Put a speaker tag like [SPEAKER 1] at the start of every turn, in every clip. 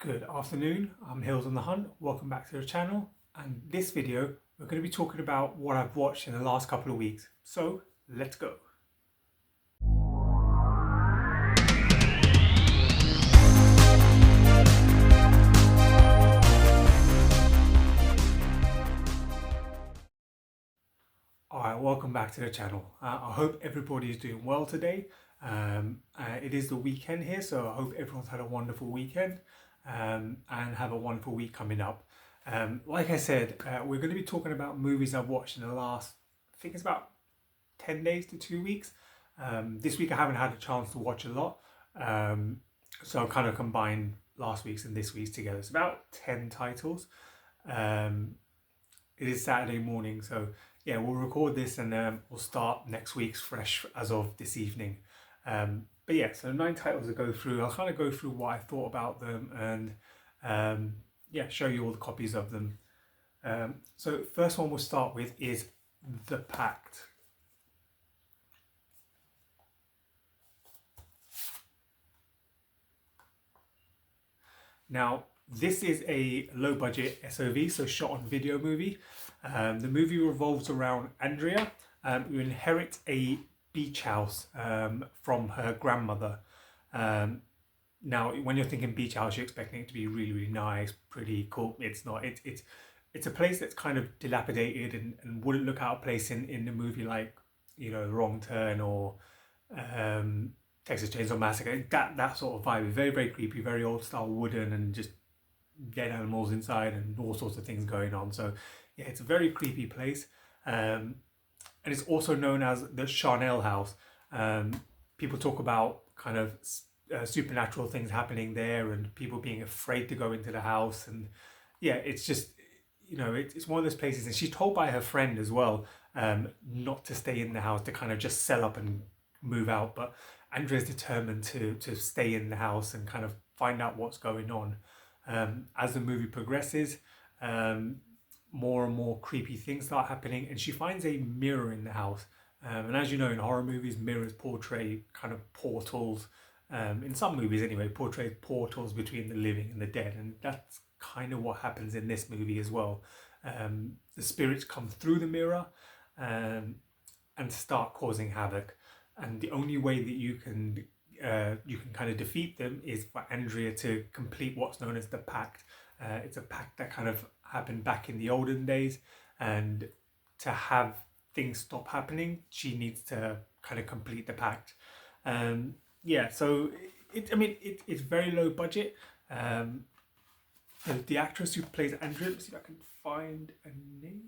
[SPEAKER 1] Good afternoon, I'm Hills on the Hunt. Welcome back to the channel. And this video, we're going to be talking about what I've watched in the last couple of weeks. So let's go. Alright, welcome back to the channel. I hope everybody is doing well today. It is the weekend here, so I hope everyone's had a wonderful weekend and have a wonderful week coming up. Like I said, we're going to be talking about movies I've watched in the last, I think it's about 10 days to 2 weeks. This week I haven't had a chance to watch a lot, so I kind of combined last week's and this week's together. It's about 10 titles. It is Saturday morning, so yeah, we'll record this and we'll start next week's fresh as of this evening. But yeah, so 9 titles to go through. I'll kind of go through what I thought about them and yeah, show you all the copies of them. So first one we'll start with is The Pact. Now, this is a low budget SOV, so shot on video movie. The movie revolves around Andrea, who inherits a beach house from her grandmother. Now, when you're thinking beach house, you're expecting it to be really, really nice, pretty cool. It's not. It's a place that's kind of dilapidated and wouldn't look out of place in the movie like, you know, Wrong Turn or Texas Chainsaw Massacre. That sort of vibe. Very, very creepy, very old style wooden and just dead animals inside and all sorts of things going on. So yeah, it's a very creepy place. And it's also known as the Charnel House. People talk about kind of supernatural things happening there and people being afraid to go into the house. And yeah, it's just, you know, it's one of those places. And she's told by her friend as well not to stay in the house, to kind of just sell up and move out. But Andrea's determined to stay in the house and kind of find out what's going on. As the movie progresses, more and more creepy things start happening, and she finds a mirror in the house. And as you know, in horror movies, mirrors portray kind of portals. In some movies, anyway, portray portals between the living and the dead, and that's kind of what happens in this movie as well. The spirits come through the mirror and start causing havoc, and the only way that you can kind of defeat them is for Andrea to complete what's known as the Pact. It's a pact that kind of happened back in the olden days, and to have things stop happening, she needs to kind of complete the pact. Yeah, so it's very low budget. The actress who plays Andrea, let's see if I can find a name.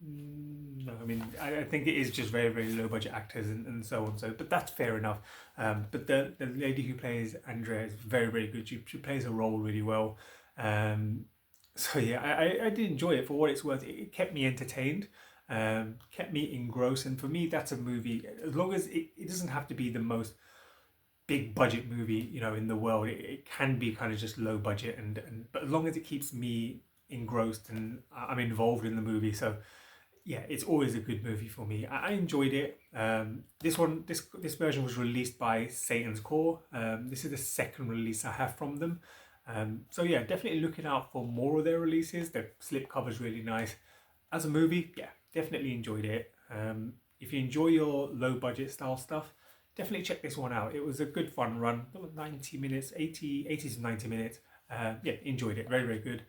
[SPEAKER 1] No, I mean, I think it is just very, very low budget actors and so on. So, but that's fair enough. But the lady who plays Andrea is very, very good. She plays her role really well. So yeah, I did enjoy it for what it's worth. It kept me entertained, kept me engrossed. And for me, that's a movie, as long as it doesn't have to be the most big budget movie, you know, in the world. It can be kind of just low budget but as long as it keeps me engrossed and I'm involved in the movie. So yeah, it's always a good movie for me. I enjoyed it. This version was released by Satan's Core. This is the second release I have from them. So yeah, definitely looking out for more of their releases. The slipcover's really nice. As a movie, yeah, definitely enjoyed it. If you enjoy your low budget style stuff, definitely check this one out. It was a good fun run. 90 minutes, 80 to 90 minutes. Yeah, enjoyed it. Very, very good.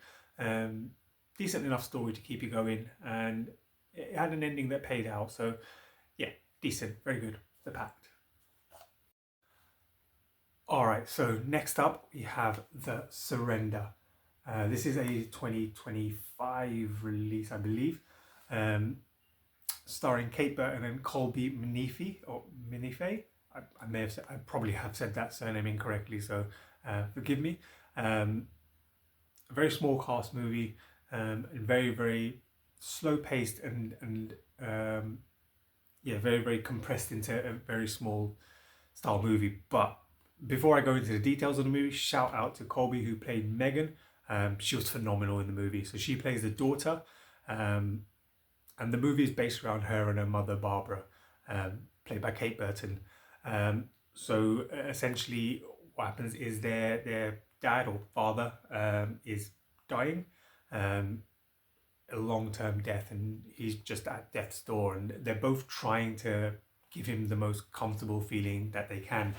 [SPEAKER 1] Decent enough story to keep you going, and it had an ending that paid out. So yeah, decent, very good. The Pact. All right, so next up we have The Surrender. This is a 2025 release, I believe, starring Kate Burton and Colby Minife, or Minife. I probably have said that surname incorrectly, so forgive me. A very small cast movie, and very, very slow paced and yeah, very, very compressed into a very small style movie. But before I go into the details of the movie, shout out to Colby, who played Megan. She was phenomenal in the movie. So she plays the daughter, and the movie is based around her and her mother, Barbara, played by Kate Burton. So essentially, what happens is their dad or father is dying, um, a long-term death, and he's just at death's door, and they're both trying to give him the most comfortable feeling that they can.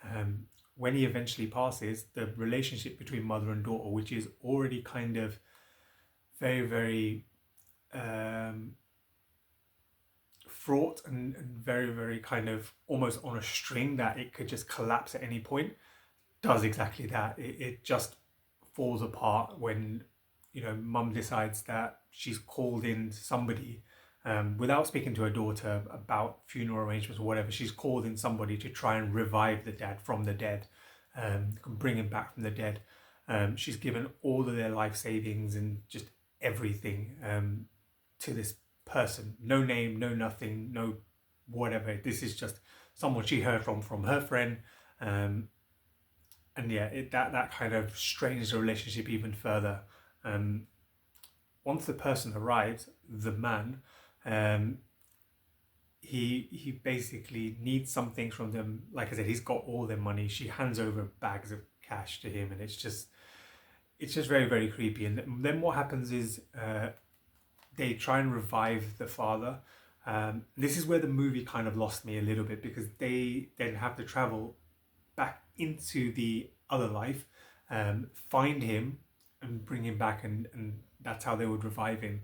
[SPEAKER 1] Um, when he eventually passes, the relationship between mother and daughter, which is already kind of very, very um, fraught and very, very kind of almost on a string that it could just collapse at any point, does exactly that. It just falls apart when, you know, mum decides that she's called in somebody, without speaking to her daughter about funeral arrangements or whatever. She's called in somebody to try and revive the dad from the dead, bring him back from the dead. She's given all of their life savings and just everything, to this person. No name, no nothing, no whatever. This is just someone she heard from her friend. And yeah, that kind of strains the relationship even further. Once the person arrives, the man, he basically needs some things from them. Like I said, he's got all their money. She hands over bags of cash to him, and it's just very, very creepy. And then what happens is they try and revive the father. This is where the movie kind of lost me a little bit, because they then have to travel back into the other life, find him and bring him back, and that's how they would revive him.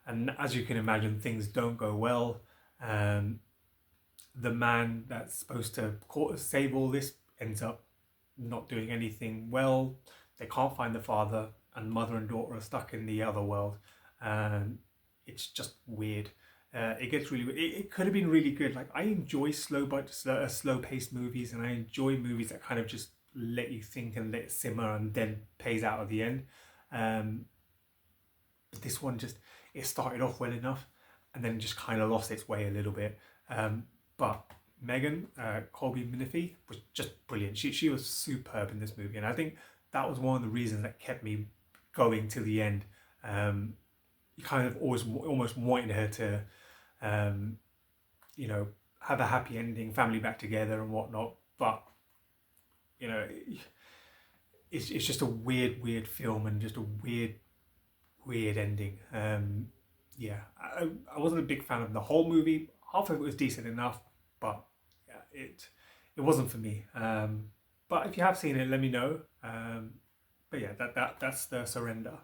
[SPEAKER 1] And as you can imagine, things don't go well. The man that's supposed to save all this ends up not doing anything well. They can't find the father, and mother and daughter are stuck in the other world. It's just weird. It gets really. It could have been really good. Like, I enjoy slow paced movies, and I enjoy movies that kind of just let you think and let it simmer and then pays out at the end. But this one just, it started off well enough, and then just kind of lost its way a little bit. But Megan Colby Minifie was just brilliant. She was superb in this movie, and I think that was one of the reasons that kept me going till the end. You kind of almost wanted her to, you know, have a happy ending, family back together and whatnot. But, you know, it's just a weird film, and just a weird ending. Yeah, I wasn't a big fan of the whole movie. Half of it was decent enough, but yeah, it wasn't for me. But if you have seen it, let me know. But yeah, that's The Surrender.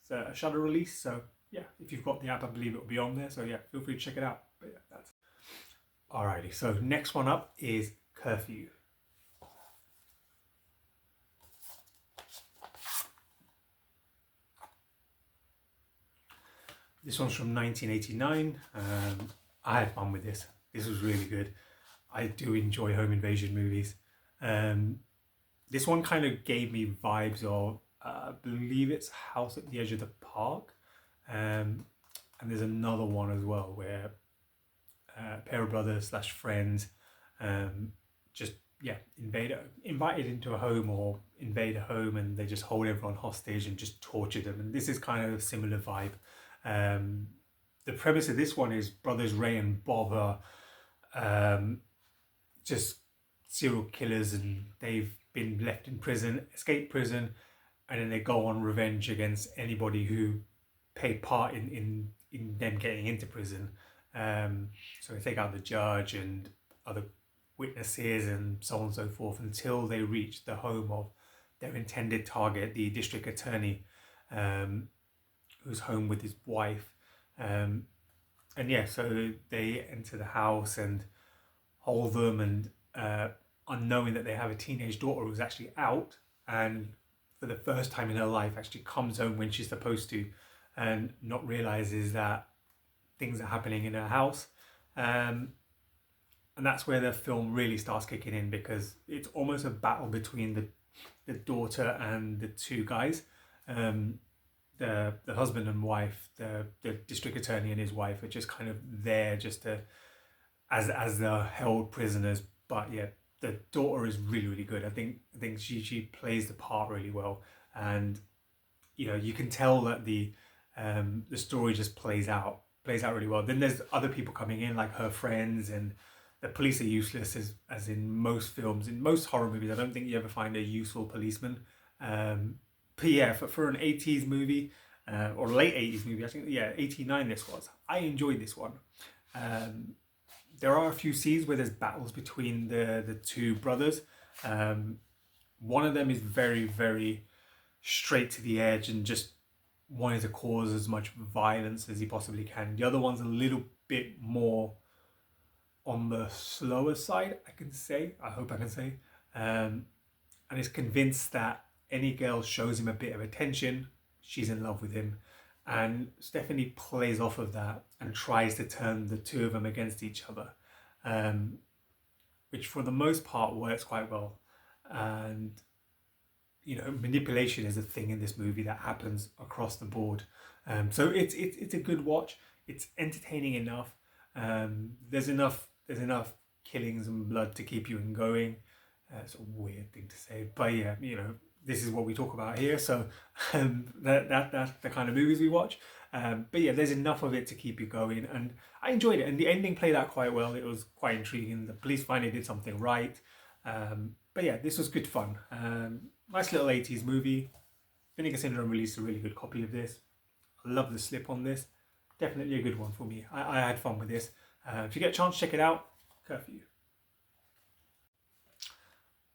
[SPEAKER 1] It's a Shudder release, so yeah, if you've got the app, I believe it will be on there. So yeah, feel free to check it out. But yeah, that's alrighty. So next one up is Curfew. This one's from 1989. I had fun with this. This was really good. I do enjoy home invasion movies. This one kind of gave me vibes of, I believe it's House at the Edge of the Park. And there's another one as well where a pair of brothers / friends just, yeah, invited into a home or invade a home, and they just hold everyone hostage and just torture them. And this is kind of a similar vibe. The premise of this one is brothers Ray and Bob are just serial killers, and they've been left in prison, escaped prison, and then they go on revenge against anybody who paid part in them getting into prison. So they take out the judge and other witnesses and so on and so forth, until they reach the home of their intended target, the district attorney, who's home with his wife. And yeah, so they enter the house and hold them, and unknowing that they have a teenage daughter who's actually out, and for the first time in her life actually comes home when she's supposed to, and not realizes that things are happening in her house. And that's where the film really starts kicking in, because it's almost a battle between the daughter and the two guys. The husband and wife, the district attorney and his wife, are just kind of there just to as they're held prisoners. But yeah, the daughter is really good. I think she plays the part really well, and you know, you can tell that the story just plays out really well. Then there's other people coming in, like her friends and the police are useless, as in most films, in most horror movies. I don't think you ever find a useful policeman. But yeah, for an 80s movie, or late 80s movie, I think, yeah, 89 this was. I enjoyed this one. There are a few scenes where there's battles between the two brothers. One of them is very, very straight to the edge and just wanting to cause as much violence as he possibly can. The other one's a little bit more on the slower side, I can say. I hope I can say. And is convinced that any girl shows him a bit of attention, she's in love with him. And Stephanie plays off of that and tries to turn the two of them against each other, which for the most part works quite well. And you know, manipulation is a thing in this movie that happens across the board. So it's a good watch. It's entertaining enough. There's enough killings and blood to keep you going. It's a weird thing to say, but yeah, you know, this is what we talk about here. So that's the kind of movies we watch. But yeah, there's enough of it to keep you going, and I enjoyed it. And the ending played out quite well. It was quite intriguing. The police finally did something right. But yeah, this was good fun. Nice little 80s movie. Vinegar Syndrome released a really good copy of this. I love the slip on this. Definitely a good one for me. I had fun with this. If you get a chance, check it out. Curfew.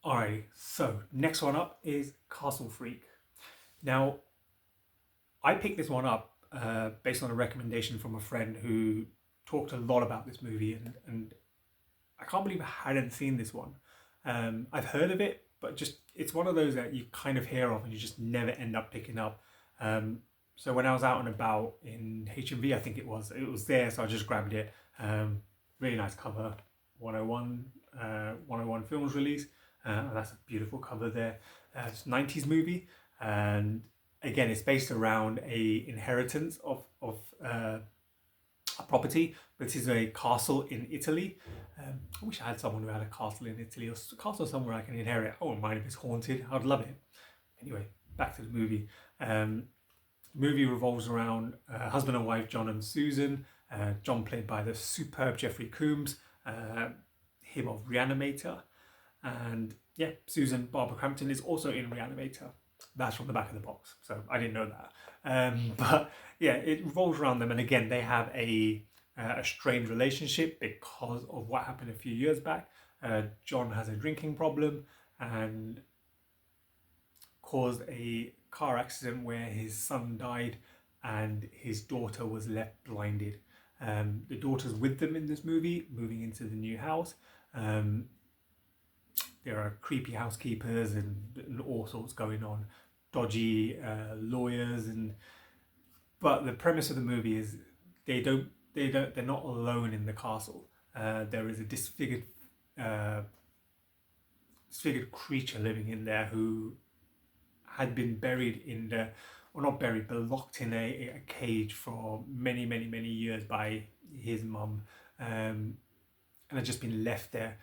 [SPEAKER 1] Alrighty, so next one up is Castle Freak. Now, I picked this one up based on a recommendation from a friend who talked a lot about this movie, and I can't believe I hadn't seen this one. I've heard of it, but just it's one of those that you kind of hear of and you just never end up picking up. So when I was out and about in HMV, I think it was there, so I just grabbed it. Really nice cover, 101 Films release. That's a beautiful cover there. It's a 90s movie, and again, it's based around a inheritance of a property. This is a castle in Italy. I wish I had someone who had a castle in Italy, or a castle somewhere I can inherit. I wouldn't mind if it's haunted. I'd love it. Anyway, back to the movie. Movie revolves around husband and wife John and Susan. John played by the superb Jeffrey Combs, him of Reanimator. And yeah, Susan Barbara Crampton is also in Reanimator. That's from the back of the box, so I didn't know that. But yeah, it revolves around them, and again, they have a strained relationship because of what happened a few years back. John has a drinking problem and caused a car accident where his son died and his daughter was left blinded. The daughter's with them in this movie, moving into the new house. There are creepy housekeepers and all sorts going on, dodgy lawyers, but the premise of the movie is they're not alone in the castle. There is a disfigured creature living in there who had been buried in the, or not buried, but locked in a cage for many years by his mum, and had just been left there.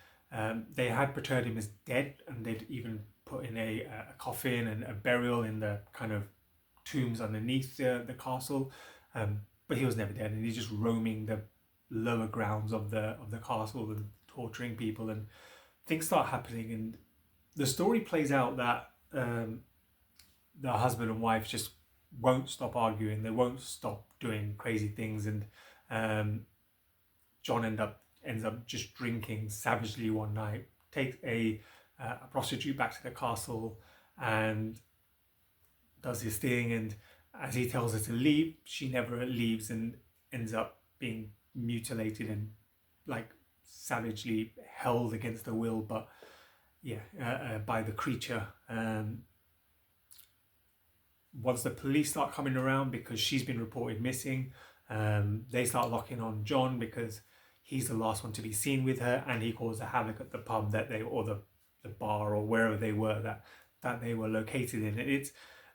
[SPEAKER 1] They had portrayed him as dead, and they'd even put in a coffin and a burial in the kind of tombs underneath the castle, but he was never dead, and he's just roaming the lower grounds of the castle and torturing people, and things start happening, and the story plays out that the husband and wife just won't stop arguing. They won't stop doing crazy things, and John ends up just drinking savagely one night, takes a prostitute back to the castle and does his thing, and as he tells her to leave, she never leaves and ends up being mutilated and like savagely held against her will, but yeah, by the creature. Once the police start coming around because she's been reported missing, they start locking on John because he's the last one to be seen with her, and he caused a havoc at the pub that they, or the bar or wherever they were that they were located in. It's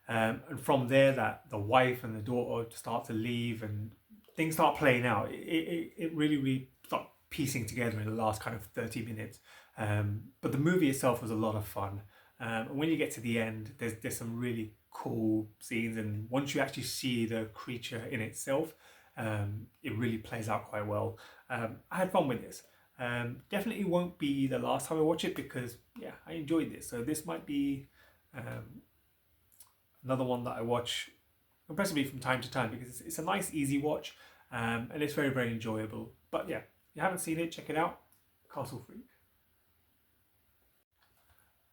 [SPEAKER 1] and from there that the wife and the daughter start to leave and things start playing out. It really start piecing together in the last kind of 30 minutes. But the movie itself was a lot of fun. And when you get to the end, there's some really cool scenes, and once you actually see the creature in itself, it really plays out quite well. I had fun with this. Definitely won't be the last time I watch it because yeah, I enjoyed this. So this might be um, another one that I watch impressively from time to time because it's a nice, easy watch, and it's very, very enjoyable. But yeah, if you haven't seen it, check it out. Castle Freak.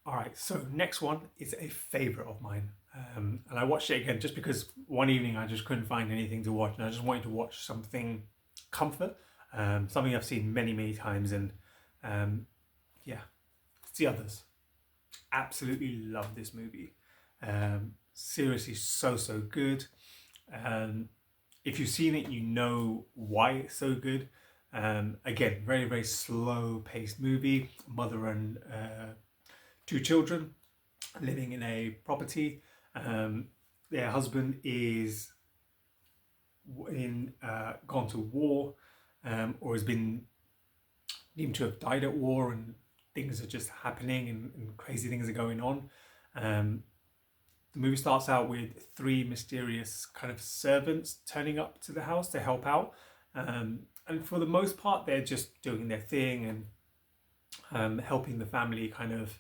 [SPEAKER 1] All right, so next one is a favorite of mine. And I watched it again just because one evening I just couldn't find anything to watch and I just wanted to watch something comfort, something I've seen many, many times. And yeah, it's The Others. Absolutely love this movie. Seriously, so, so good. If you've seen it, you know why it's so good. Again, very, very slow paced movie. Mother and two children living in a property. Their husband is gone to war, or has been deemed to have died at war, and things are just happening and crazy things are going on. The movie starts out with three mysterious kind of servants turning up to the house to help out. And for the most part, they're just doing their thing and helping the family kind of,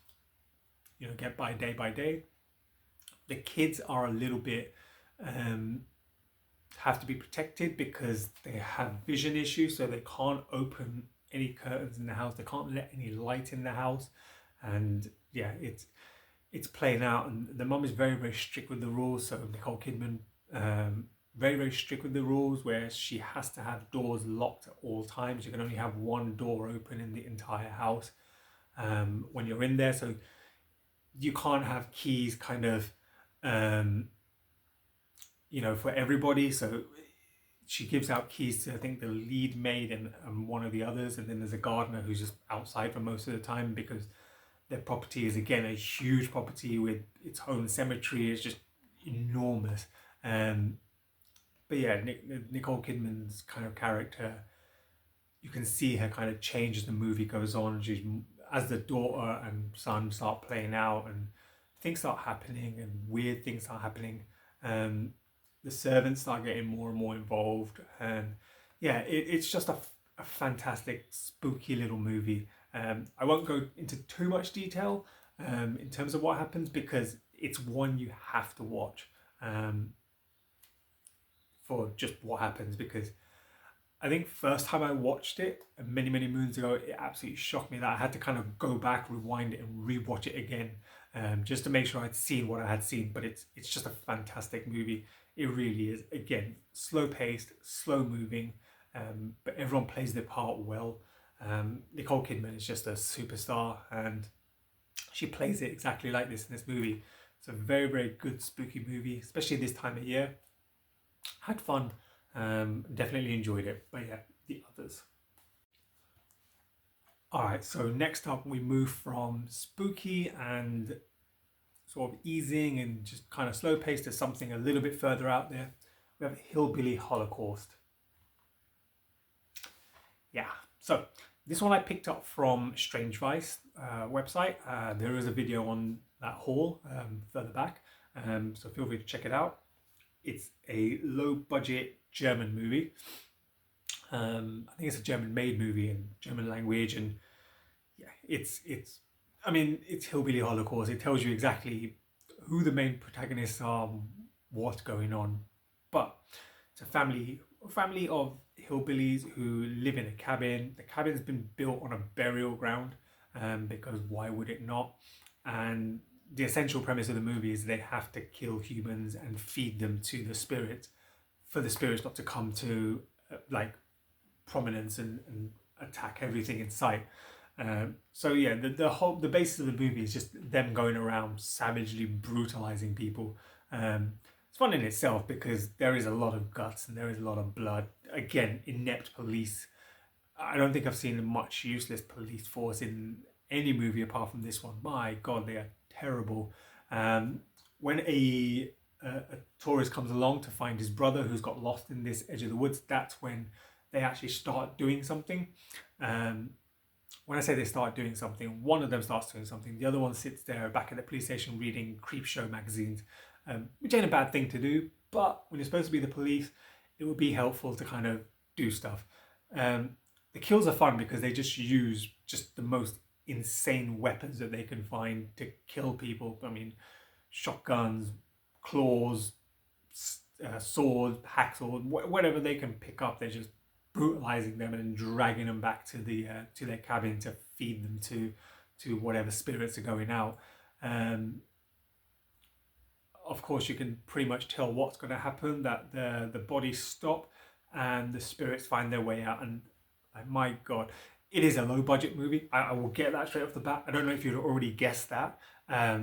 [SPEAKER 1] get by day. The kids are a little bit have to be protected because they have vision issues, so they can't open any curtains in the house. They can't let any light in the house, and yeah, it's playing out. And the mum is very, very strict with the rules. So Nicole Kidman, very, very strict with the rules, where she has to have doors locked at all times. You can only have one door open in the entire house when you're in there. So you can't have keys kind of for everybody. So she gives out keys to, I think, the lead maid and one of the others, and then there's a gardener who's just outside for most of the time because their property is, again, a huge property with its own cemetery. It's just enormous. But yeah, Nicole Kidman's kind of character, you can see her kind of change as the movie goes on. As the daughter and son start playing out and things start happening and weird things start happening, the servants start getting more and more involved. And yeah, it's just a fantastic, spooky little movie. I won't go into too much detail in terms of what happens because it's one you have to watch for just what happens, because I think first time I watched it many, many moons ago, it absolutely shocked me that I had to kind of go back, rewind it and rewatch it again just to make sure I'd seen what I had seen. But it's just a fantastic movie. It really is. Again, slow paced, slow moving, but everyone plays their part well. Nicole Kidman is just a superstar and she plays it exactly like this in this movie. It's a very, very good spooky movie, especially this time of year. Had fun. Definitely enjoyed it. But yeah, The Others. Alright, so next up we move from spooky and sort of easing and just kind of slow paced to something a little bit further out there. We have Hillbilly Holocaust. Yeah, so this one I picked up from Strange Vice website. There is a video on that haul further back, so feel free to check it out. It's a low budget German movie. I think it's a German made movie in German language, and yeah, it's Hillbilly Holocaust. It tells you exactly who the main protagonists are, what's going on. But it's a family of hillbillies who live in a cabin. The cabin's been built on a burial ground because why would it not? And the essential premise of the movie is they have to kill humans and feed them to the spirits for the spirits not to come to prominence and attack everything in sight. So yeah, the basis of the movie is just them going around savagely brutalizing people. It's fun in itself because there is a lot of guts and there is a lot of blood. Again, inept police. I don't think I've seen a much useless police force in any movie apart from this one. My God, they are terrible. When a tourist comes along to find his brother who's got lost in this edge of the woods, that's when they actually start doing something. When I say they start doing something, one of them starts doing something. The other one sits there back at the police station reading Creepshow magazines, which ain't a bad thing to do. But when you're supposed to be the police, it would be helpful to kind of do stuff. The the kills are fun because they just use just the most insane weapons that they can find to kill people. I mean, shotguns, claws, sword, hacksaw, whatever they can pick up, they're just brutalizing them and then dragging them back to their cabin to feed them to whatever spirits are going out. Of course, you can pretty much tell what's going to happen, that the bodies stop and the spirits find their way out. And my God, it is a low budget movie. I will get that straight off the bat. I don't know if you'd already guessed that. I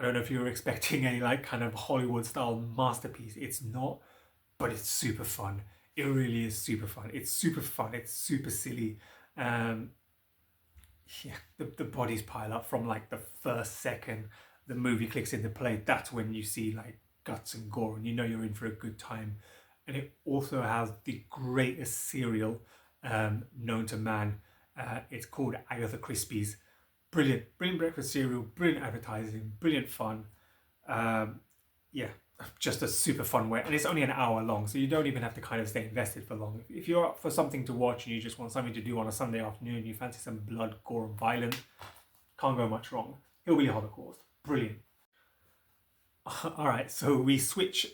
[SPEAKER 1] don't know if you were expecting any like kind of Hollywood style masterpiece. It's not, but it's super fun. It really is super fun. It's super fun. It's super silly. Yeah, the bodies pile up from like the first second the movie clicks into play. That's when you see like guts and gore, and you know you're in for a good time. And it also has the greatest cereal known to man. It's called Agatha Christie's. Brilliant breakfast cereal, brilliant advertising, brilliant fun. Yeah, just a super fun way. And it's only an hour long, so you don't even have to kind of stay invested for long. If you're up for something to watch and you just want something to do on a Sunday afternoon, you fancy some blood, gore, and violence, can't go much wrong. Hillbilly Holocaust, brilliant. All right, so we switch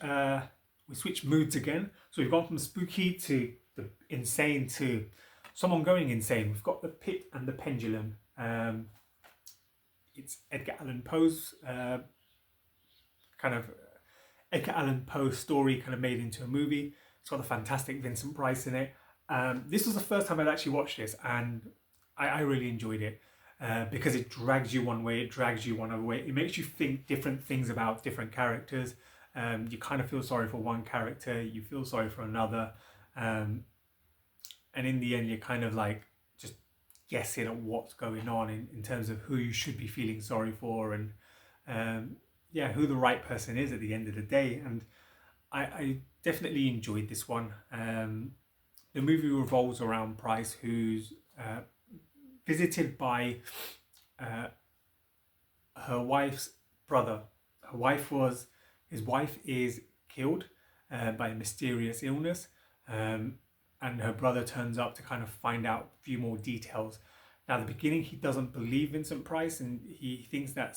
[SPEAKER 1] moods again. So we've gone from spooky to the insane to someone going insane. We've got The Pit and the Pendulum. It's Edgar Allan Poe's Edgar Allan Poe story kind of made into a movie. It's got the fantastic Vincent Price in it. This was the first time I'd actually watched this, and I really enjoyed it because it drags you one way, it drags you one other way. It makes you think different things about different characters. You kind of feel sorry for one character, you feel sorry for another, and in the end, you're kind of like just guessing at what's going on in terms of who you should be feeling sorry for, and yeah, who the right person is at the end of the day. And I definitely enjoyed this one. The movie revolves around Price, who's visited by her wife's brother. His wife is killed by a mysterious illness, and her brother turns up to kind of find out a few more details. Now, at the beginning, he doesn't believe Vincent Price, and he thinks that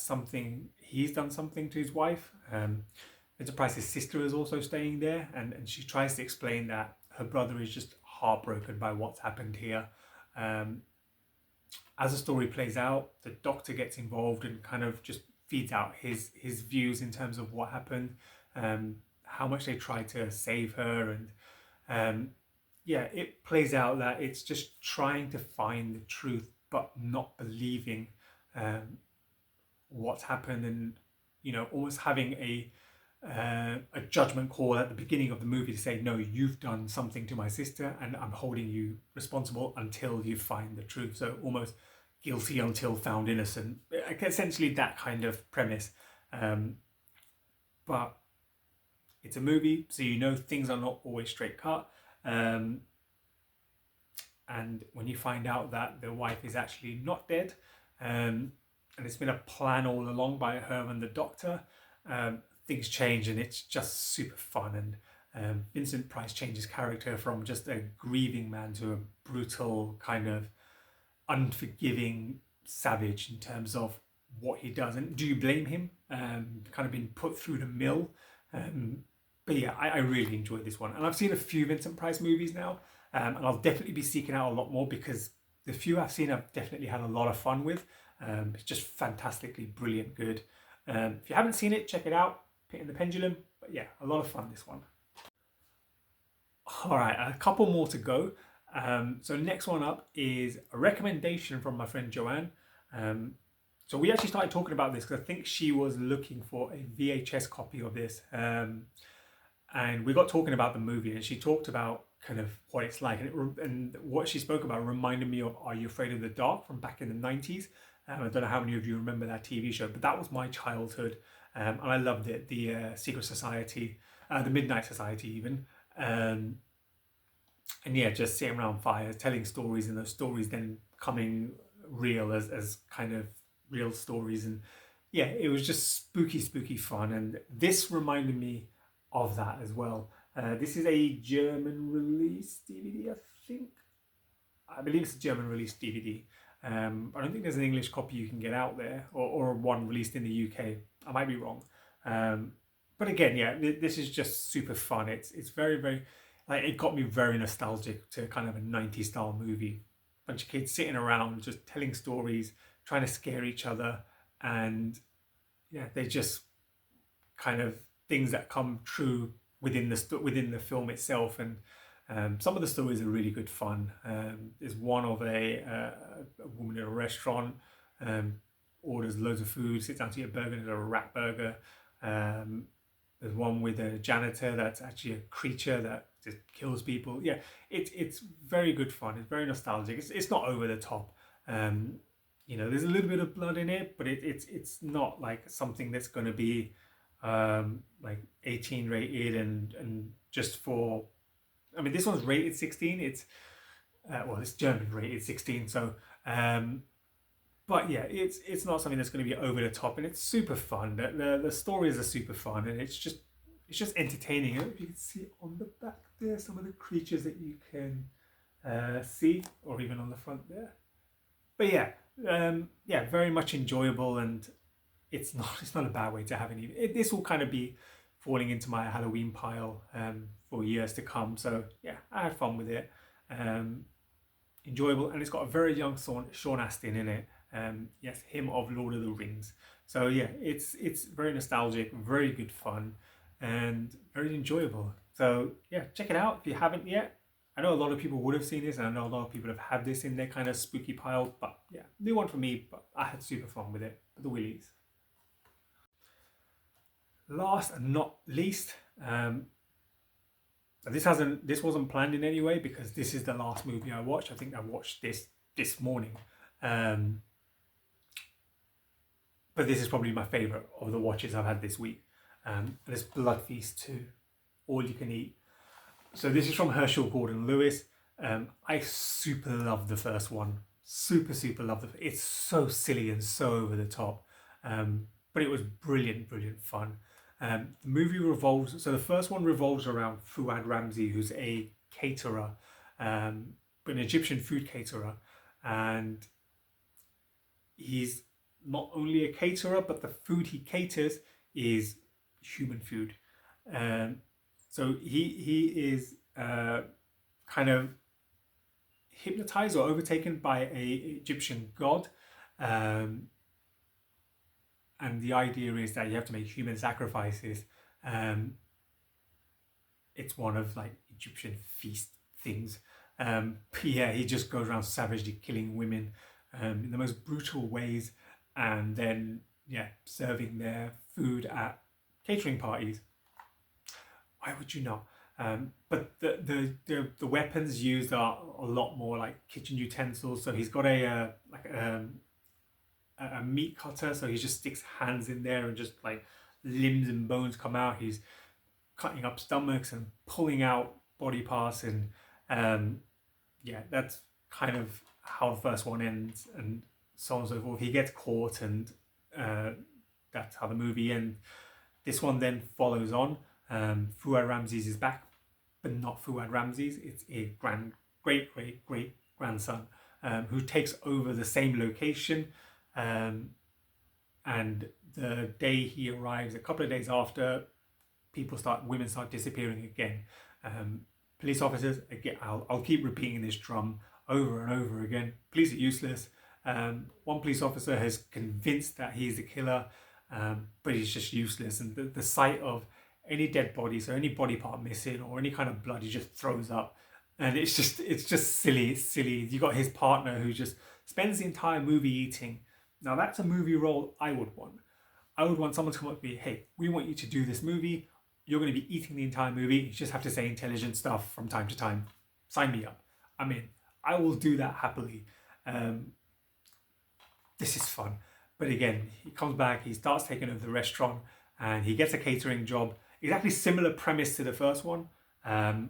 [SPEAKER 1] he's done something to his wife. Vincent Price's sister is also staying there, and she tries to explain that her brother is just heartbroken by what's happened here. As the story plays out, the doctor gets involved and kind of just feeds out his views in terms of what happened, how much they tried to save her, and yeah, it plays out that it's just trying to find the truth but not believing what's happened, and almost having a judgment call at the beginning of the movie to say, no, you've done something to my sister and I'm holding you responsible until you find the truth. So almost guilty until found innocent, essentially that kind of premise. But it's a movie, so things are not always straight cut. And when you find out that the wife is actually not dead, and it's been a plan all along by her and the doctor, things change, and it's just super fun. And Vincent Price changes character from just a grieving man to a brutal, kind of unforgiving savage in terms of what he does. And do you blame him? Kind of been put through the mill. But yeah, I really enjoyed this one. And I've seen a few Vincent Price movies now, and I'll definitely be seeking out a lot more because the few I've seen I've definitely had a lot of fun with. It's just fantastically brilliant good. If you haven't seen it, check it out. Pit and the Pendulum. But yeah, a lot of fun, this one. All right, a couple more to go. So next one up is a recommendation from my friend Joanne. So we actually started talking about this because I think she was looking for a VHS copy of this. And we got talking about the movie, and she talked about kind of what it's like, and what she spoke about reminded me of Are You Afraid of the Dark from back in the 90s. I don't know how many of you remember that TV show, but that was my childhood, and I loved it. The Secret Society, the Midnight Society even, and yeah, just sitting around fires, telling stories, and those stories then coming real as kind of real stories. And yeah, it was just spooky fun, and this reminded me of that as well. This is a German release DVD, I think. I believe it's a German release DVD. I don't think there's an English copy you can get out there, or one released in the UK. I might be wrong. But again, yeah, this is just super fun. It's very, very, like, it got me very nostalgic to kind of a 90s style movie. Bunch of kids sitting around just telling stories, trying to scare each other, and yeah, they just kind of things that come true within within the film itself. And some of the stories are really good fun. There's one of a woman in a restaurant, um, orders loads of food, sits down to eat a burger, and it's a rat burger. There's one with a janitor that's actually a creature that just kills people. Yeah, it's very good fun. It's very nostalgic. It's not over the top. You know, there's a little bit of blood in it, but it's not like something that's going to be like 18 rated and just for. I mean, this one's rated 16. It's well, it's German rated 16. So, but yeah, it's not something that's going to be over the top, and it's super fun. The stories are super fun, and it's just entertaining. I don't know if you can see on the back there some of the creatures that you can see, or even on the front there. But yeah, yeah, very much enjoyable, and it's not a bad way to have an evening. This will kind of be falling into my Halloween pile for years to come. So yeah, I had fun with it. Enjoyable, and it's got a very young Sean Astin in it. Yes, him of Lord of the Rings. So yeah, it's very nostalgic, very good fun, and very enjoyable. So yeah, check it out if you haven't yet. I know a lot of people would have seen this, and I know a lot of people have had this in their kind of spooky pile. But yeah, new one for me. But I had super fun with it. The Willies. Last and not least, this wasn't planned in any way because this is the last movie I watched. I think I watched this morning, but this is probably my favorite of the watches I've had this week. And it's Blood Feast 2, All You Can Eat. So this is from Herschel Gordon Lewis. I super love the first one. Super love it. It's so silly and so over the top, but it was brilliant fun. The movie revolves, so the first one revolves around Fuad Ramzi, who's a caterer, an Egyptian food caterer. And he's not only a caterer, but the food he caters is human food. So he is kind of hypnotized or overtaken by a Egyptian god. And the idea is that you have to make human sacrifices. It's one of like Egyptian feast things. But yeah, he just goes around savagely killing women in the most brutal ways, and then yeah, serving their food at catering parties. Why would you not? But the weapons used are a lot more like kitchen utensils. So he's got a meat cutter, so he just sticks hands in there and just like limbs and bones come out. He's cutting up stomachs and pulling out body parts, and yeah, that's kind of how the first one ends, and so on and so forth. He gets caught, and that's how the movie ends. This one then follows on. Fuad Ramses is back, but not Fuad Ramses. It's a great grandson who takes over the same location. And the day he arrives, a couple of days after, women start disappearing again. Police officers, again, I'll keep repeating this drum over and over again. Police are useless. One police officer has convinced that he's the killer, but he's just useless. And the sight of any dead bodies or any body part missing or any kind of blood, he just throws up. And it's just silly. It's silly. You got his partner who just spends the entire movie eating. Now that's a movie role I would want. I would want someone to come up to me, hey, we want you to do this movie. You're going to be eating the entire movie. You just have to say intelligent stuff from time to time. Sign me up. I mean, I will do that happily. This is fun. But again, he comes back, he starts taking over the restaurant, and he gets a catering job. Exactly similar premise to the first one. And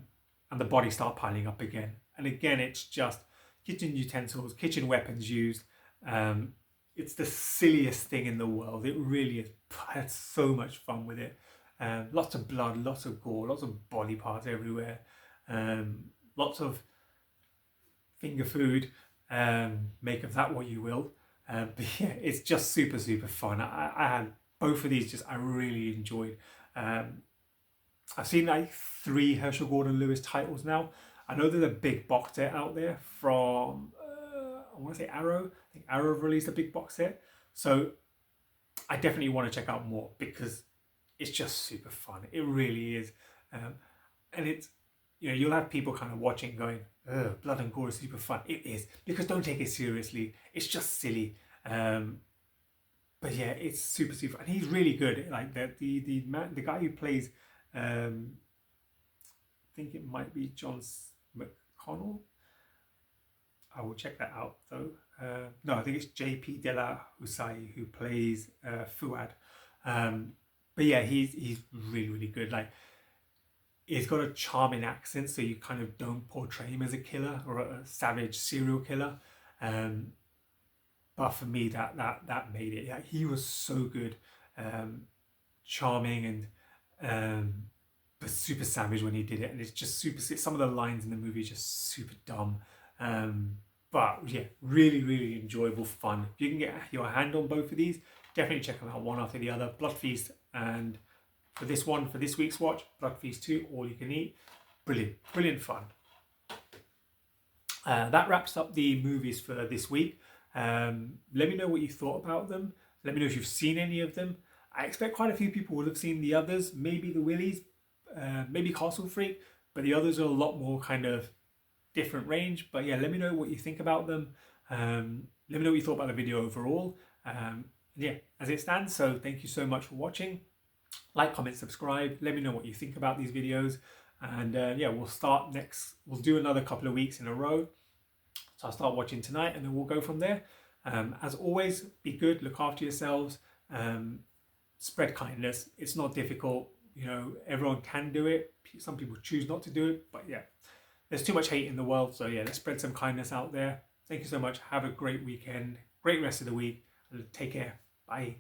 [SPEAKER 1] the bodies start piling up again. And again, it's just kitchen utensils, kitchen weapons used. It's the silliest thing in the world. It really is. I had so much fun with it. Lots of blood, lots of gore, lots of body parts everywhere. Lots of finger food. Make of that what you will. But yeah, it's just super, super fun. I had both of these just I really enjoyed. I've seen like 3 Herschel Gordon Lewis titles now. I know there's a big box set out there from, I want to say Arrow. I think Arrow have released a big box set. So I definitely want to check out more because it's just super fun. It really is. And it's, you'll have people kind of watching going, blood and gore is super fun. It is, because don't take it seriously. It's just silly. But yeah, it's super, super, and he's really good. Like the guy who plays, I think it might be John McConnell. I will check that out though. No, I think it's JP De La Hussain who plays Fuad. But yeah, he's really, really good. Like, he's got a charming accent, so you kind of don't portray him as a killer or a savage serial killer. But for me, that made it. Yeah, he was so good, charming, and but super savage when he did it. And it's just super. Some of the lines in the movie are just super dumb. But yeah, really, really enjoyable fun. If you can get your hand on both of these, definitely check them out one after the other. Blood Feast, and for this week's watch, Blood Feast 2, all you can eat. Brilliant, brilliant fun. That wraps up the movies for this week. Let me know what you thought about them. Let me know if you've seen any of them. I expect quite a few people will have seen the others, maybe the Willies, maybe Castle Freak, but the others are a lot more kind of different range. But yeah, let me know what you think about them. Let me know what you thought about the video overall. Yeah, as it stands, so thank you so much for watching. Like, comment, subscribe. Let me know what you think about these videos. And yeah, we'll do another couple of weeks in a row. So I'll start watching tonight and then we'll go from there. As always, be good, look after yourselves, spread kindness. It's not difficult. Everyone can do it. Some people choose not to do it, but yeah, there's too much hate in the world. So yeah, let's spread some kindness out there. Thank you so much. Have a great weekend, great rest of the week. Take care. Bye.